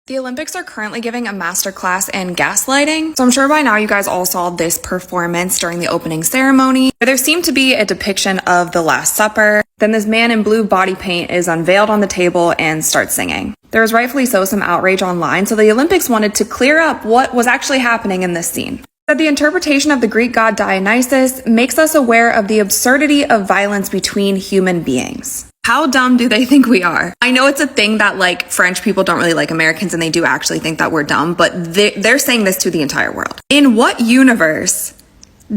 The Olympics are currently giving a masterclass in gaslighting, so I'm sure by now you guys all saw this performance during the opening ceremony, where there seemed to be a depiction of the Last Supper. Then this man in blue body paint is unveiled on the table and starts singing. There was rightfully so some outrage online, so the Olympics wanted to clear up what was actually happening in this scene. That the interpretation of the Greek god Dionysus makes us aware of the absurdity of violence between human beings. How dumb do they think we are? I know it's a thing that like French people don't really like Americans and they do actually think that we're dumb, but they're saying this to the entire world. In what universe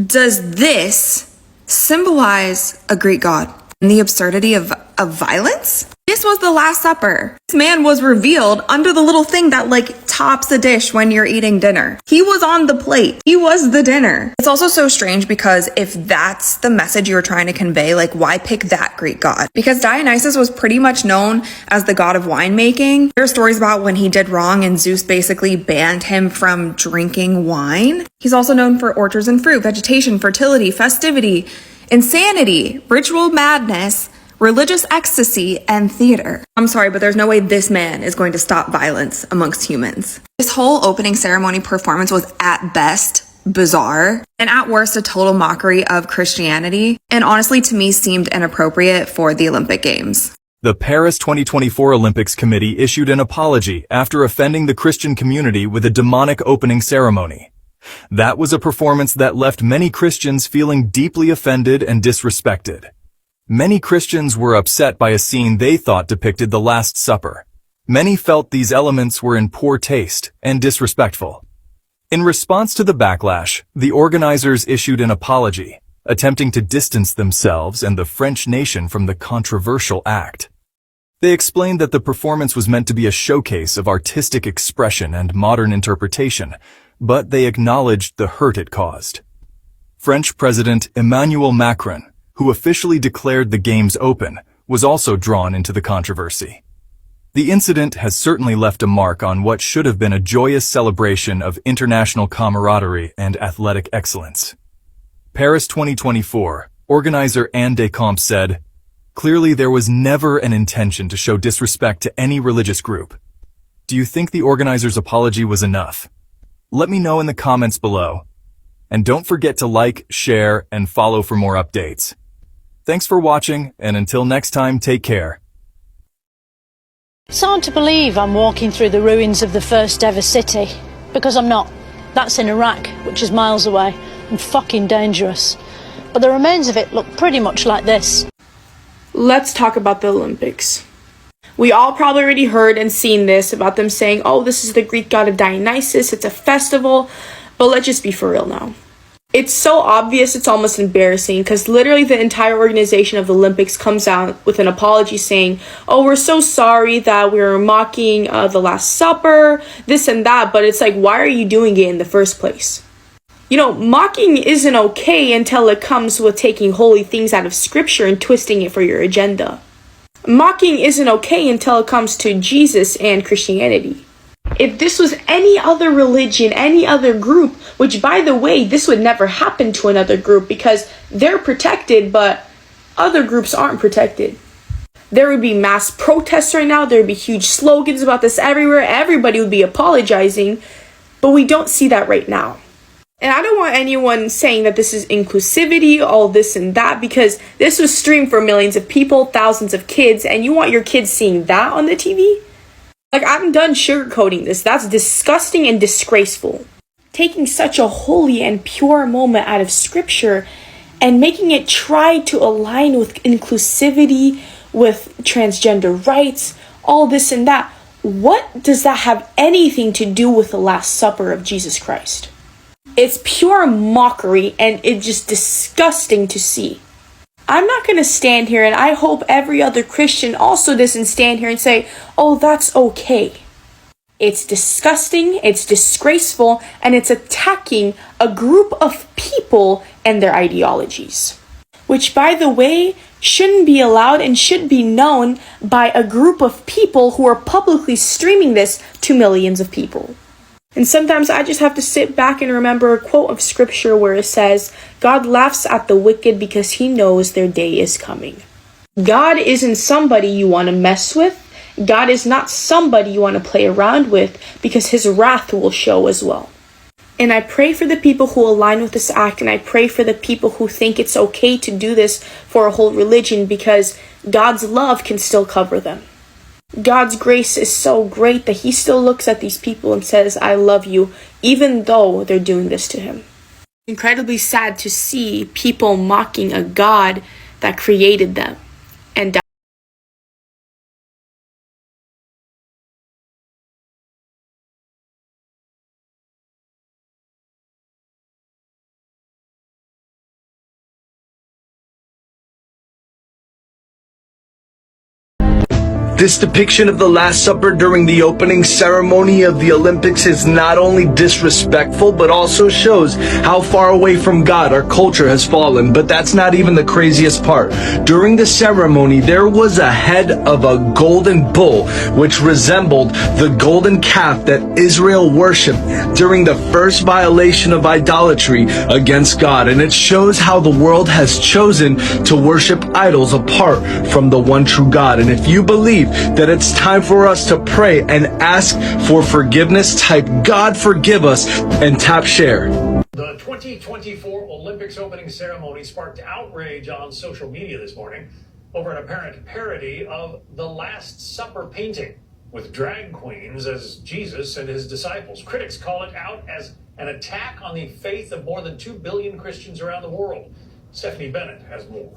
does this symbolize a Greek god? And the absurdity of violence? This was the Last Supper. This man was revealed under the little thing that like tops the dish when you're eating dinner. He was on the plate. He was the dinner. It's also so strange because if that's the message you were trying to convey, like why pick that Greek god? Because Dionysus was pretty much known as the god of winemaking. There are stories about when he did wrong and Zeus basically banned him from drinking wine. He's also known for orchards and fruit, vegetation, fertility, festivity, insanity, ritual madness, religious ecstasy, and theater. I'm sorry, but there's no way this man is going to stop violence amongst humans. This whole opening ceremony performance was at best bizarre and at worst a total mockery of Christianity, and honestly to me seemed inappropriate for the Olympic Games. The Paris 2024 Olympics Committee issued an apology after offending the Christian community with a demonic opening ceremony. That was a performance that left many Christians feeling deeply offended and disrespected. Many Christians were upset by a scene they thought depicted the Last Supper. Many felt these elements were in poor taste and disrespectful. In response to the backlash, the organizers issued an apology, attempting to distance themselves and the French nation from the controversial act. They explained that the performance was meant to be a showcase of artistic expression and modern interpretation, but they acknowledged the hurt it caused. French President Emmanuel Macron, who officially declared the Games open, was also drawn into the controversy. The incident has certainly left a mark on what should have been a joyous celebration of international camaraderie and athletic excellence. Paris 2024, organizer Anne Decamps said, "Clearly there was never an intention to show disrespect to any religious group. Do you think the organizer's apology was enough? Let me know in the comments below. And don't forget to like, share, and follow for more updates. Thanks for watching, and until next time, take care." It's hard to believe I'm walking through the ruins of the first ever city, because I'm not. That's in Iraq, which is miles away, and fucking dangerous. But the remains of it look pretty much like this. Let's talk about the Olympics. We all probably already heard and seen this about them saying, oh, this is the Greek god of Dionysus, it's a festival, but let's just be for real now. It's so obvious, it's almost embarrassing, because literally the entire organization of the Olympics comes out with an apology saying, oh, we're so sorry that we were mocking the Last Supper, this and that, but it's like, why are you doing it in the first place? You know, mocking isn't okay until it comes with taking holy things out of scripture and twisting it for your agenda. Mocking isn't okay until it comes to Jesus and Christianity. If this was any other religion, any other group, which by the way, this would never happen to another group because they're protected, but other groups aren't protected. There would be mass protests right now. There would be huge slogans about this everywhere. Everybody would be apologizing, but we don't see that right now. And I don't want anyone saying that this is inclusivity, all this and that, because this was streamed for millions of people, thousands of kids, and you want your kids seeing that on the TV? Like, I'm done sugarcoating this. That's disgusting and disgraceful. Taking such a holy and pure moment out of scripture and making it try to align with inclusivity, with transgender rights, all this and that. What does that have anything to do with the Last Supper of Jesus Christ? It's pure mockery and it's just disgusting to see. I'm not going to stand here, and I hope every other Christian also doesn't stand here and say, oh, that's okay. It's disgusting, it's disgraceful, and it's attacking a group of people and their ideologies. Which, by the way, shouldn't be allowed and should be known by a group of people who are publicly streaming this to millions of people. And sometimes I just have to sit back and remember a quote of scripture where it says, God laughs at the wicked because he knows their day is coming. God isn't somebody you want to mess with, God is not somebody you want to play around with, because his wrath will show as well. And I pray for the people who align with this act, and I pray for the people who think it's okay to do this for a whole religion, because God's love can still cover them. God's grace is so great that he still looks at these people and says, I love you, even though they're doing this to him. Incredibly sad to see people mocking a God that created them and died. This depiction of the Last Supper during the opening ceremony of the Olympics is not only disrespectful, but also shows how far away from God our culture has fallen. But that's not even the craziest part. During the ceremony, there was a head of a golden bull, which resembled the golden calf that Israel worshipped during the first violation of idolatry against God. And it shows how the world has chosen to worship idols apart from the one true God. And if you believe that it's time for us to pray and ask for forgiveness, type God forgive us and tap share. The 2024 Olympics opening ceremony sparked outrage on social media this morning over an apparent parody of the Last Supper painting with drag queens as Jesus and his disciples. Critics call it out as an attack on the faith of more than 2 billion Christians around the world. Stephanie Bennett has more.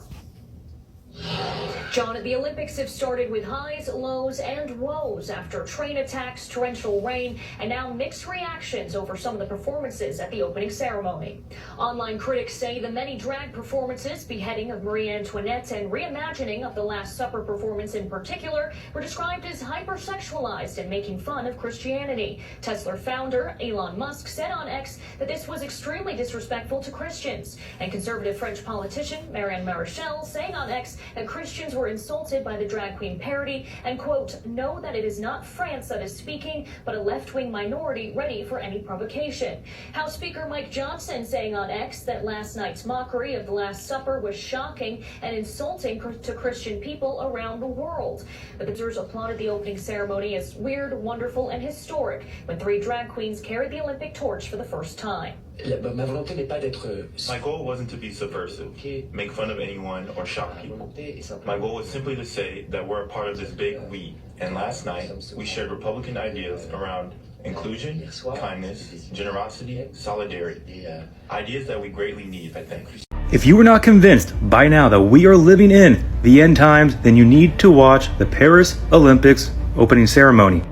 John, the Olympics have started with highs, lows, and woes after train attacks, torrential rain, and now mixed reactions over some of the performances at the opening ceremony. Online critics say the many drag performances, beheading of Marie Antoinette and reimagining of the Last Supper performance in particular, were described as hypersexualized and making fun of Christianity. Tesla founder Elon Musk said on X that this was extremely disrespectful to Christians. And conservative French politician Marianne Maréchal saying on X that Christians were insulted by the drag queen parody and, quote, know that it is not France that is speaking, but a left-wing minority ready for any provocation. House Speaker Mike Johnson saying on X that last night's mockery of the Last Supper was shocking and insulting to Christian people around the world. But the observers applauded the opening ceremony as weird, wonderful, and historic when 3 drag queens carried the Olympic torch for the first time. My goal wasn't to be subversive, make fun of anyone, or shock people. My goal was simply to say that we're a part of this big we. And last night, we shared Republican ideas around inclusion, kindness, generosity, solidarity. Ideas that we greatly need, I think. If you were not convinced by now that we are living in the end times, then you need to watch the Paris Olympics opening ceremony.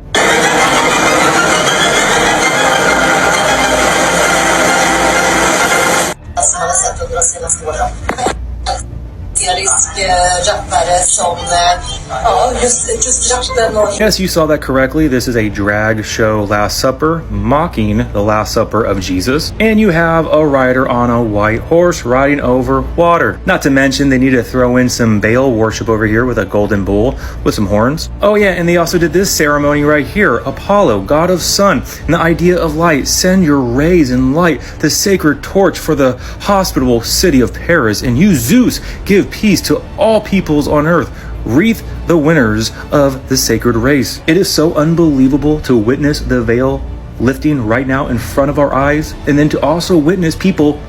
Yes, you saw that correctly. This is a drag show Last Supper, mocking the Last Supper of Jesus. And you have a rider on a white horse riding over water. Not to mention they need to throw in some Baal worship over here with a golden bull with some horns. Oh yeah, and they also did this ceremony right here. Apollo, god of sun, and the idea of light. Send your rays and light the sacred torch for the hospitable city of Paris. And you, Zeus, give peace to all peoples on earth. Wreath the winners of the sacred race. It is so unbelievable to witness the veil lifting right now in front of our eyes, and then to also witness people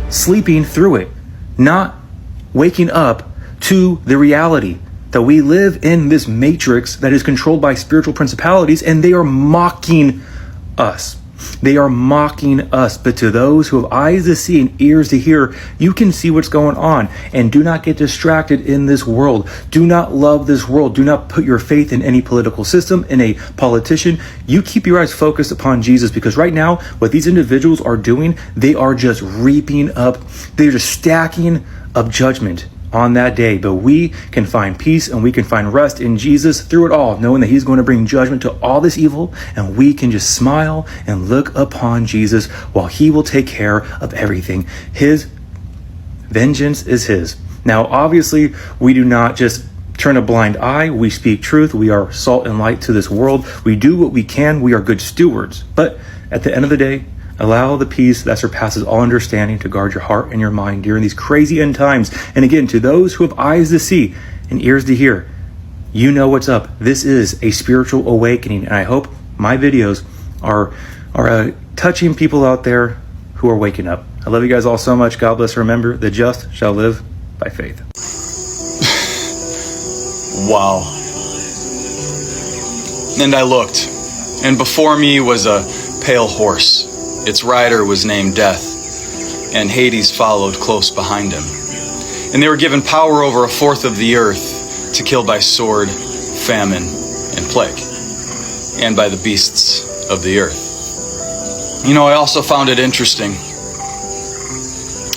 sleeping through it, not waking up to the reality that we live in this matrix that is controlled by spiritual principalities, and they are mocking us. They are mocking us. But to those who have eyes to see and ears to hear, you can see what's going on. And do not get distracted in this world. Do not love this world. Do not put your faith in any political system, in a politician. You keep your eyes focused upon Jesus, because right now, what these individuals are doing, they are just reaping up, they're just stacking up judgment on that day. But we can find peace and we can find rest in Jesus through it all, knowing that he's going to bring judgment to all this evil, and we can just smile and look upon Jesus while he will take care of everything. His vengeance is his. Now, obviously, we do not just turn a blind eye. We speak truth. We are salt and light to this world. We do what we can. We are good stewards. But at the end of the day, allow the peace that surpasses all understanding to guard your heart and your mind during these crazy end times. And again, to those who have eyes to see and ears to hear, you know what's up. This is a spiritual awakening, and I hope my videos are touching people out there who are waking up. I love you guys all so much. God bless. Remember, the just shall live by faith. Wow. And I looked, and before me was a pale horse. Its rider was named Death, and Hades followed close behind him. And they were given power over a fourth of the earth to kill by sword, famine, and plague, and by the beasts of the earth. You know, I also found it interesting,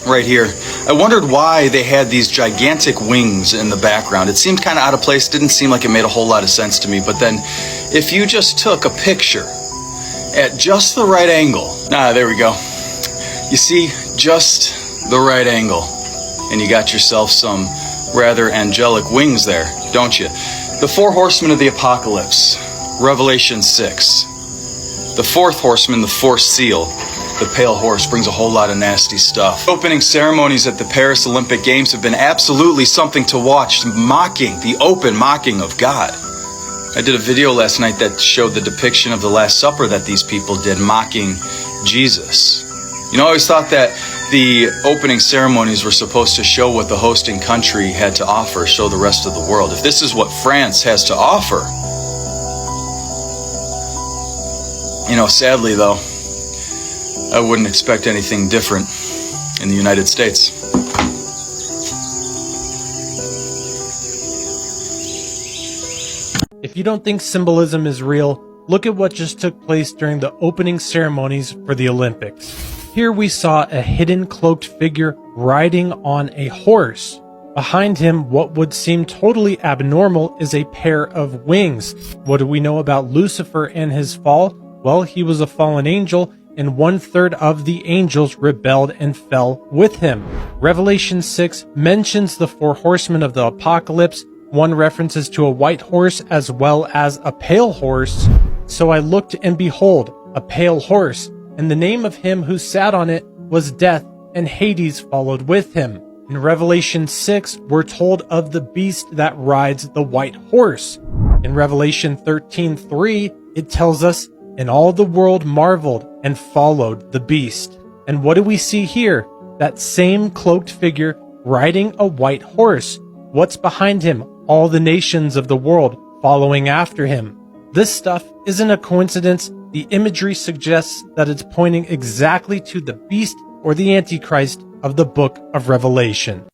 right here, I wondered why they had these gigantic wings in the background. It seemed kind of out of place, didn't seem like it made a whole lot of sense to me, but then if you just took a picture at just the right angle, there we go. You see, just the right angle, and you got yourself some rather angelic wings there, don't you? The four horsemen of the apocalypse, Revelation 6. The fourth horseman, the fourth seal, the pale horse, brings a whole lot of nasty stuff. Opening ceremonies at the Paris Olympic Games have been absolutely something to watch, mocking, the open mocking of God. I did a video last night that showed the depiction of the Last Supper that these people did, mocking Jesus. You know, I always thought that the opening ceremonies were supposed to show what the hosting country had to offer, show the rest of the world. If this is what France has to offer, you know, sadly though, I wouldn't expect anything different in the United States. If you don't think symbolism is real, look at what just took place during the opening ceremonies for the Olympics. Here we saw a hidden cloaked figure riding on a horse. Behind him, what would seem totally abnormal is a pair of wings. What do we know about Lucifer and his fall? Well, he was a fallen angel, and 1/3 of the angels rebelled and fell with him. Revelation 6 mentions the four horsemen of the apocalypse. One references to a white horse as well as a pale horse. So I looked, and behold, a pale horse, and the name of him who sat on it was Death, and Hades followed with him. In Revelation 6, we're told of the beast that rides the white horse. In Revelation 13:3, it tells us, and all the world marveled and followed the beast. And what do we see here? That same cloaked figure riding a white horse. What's behind him? All the nations of the world following after him. This stuff isn't a coincidence. The imagery suggests that it's pointing exactly to the beast or the Antichrist of the book of Revelation.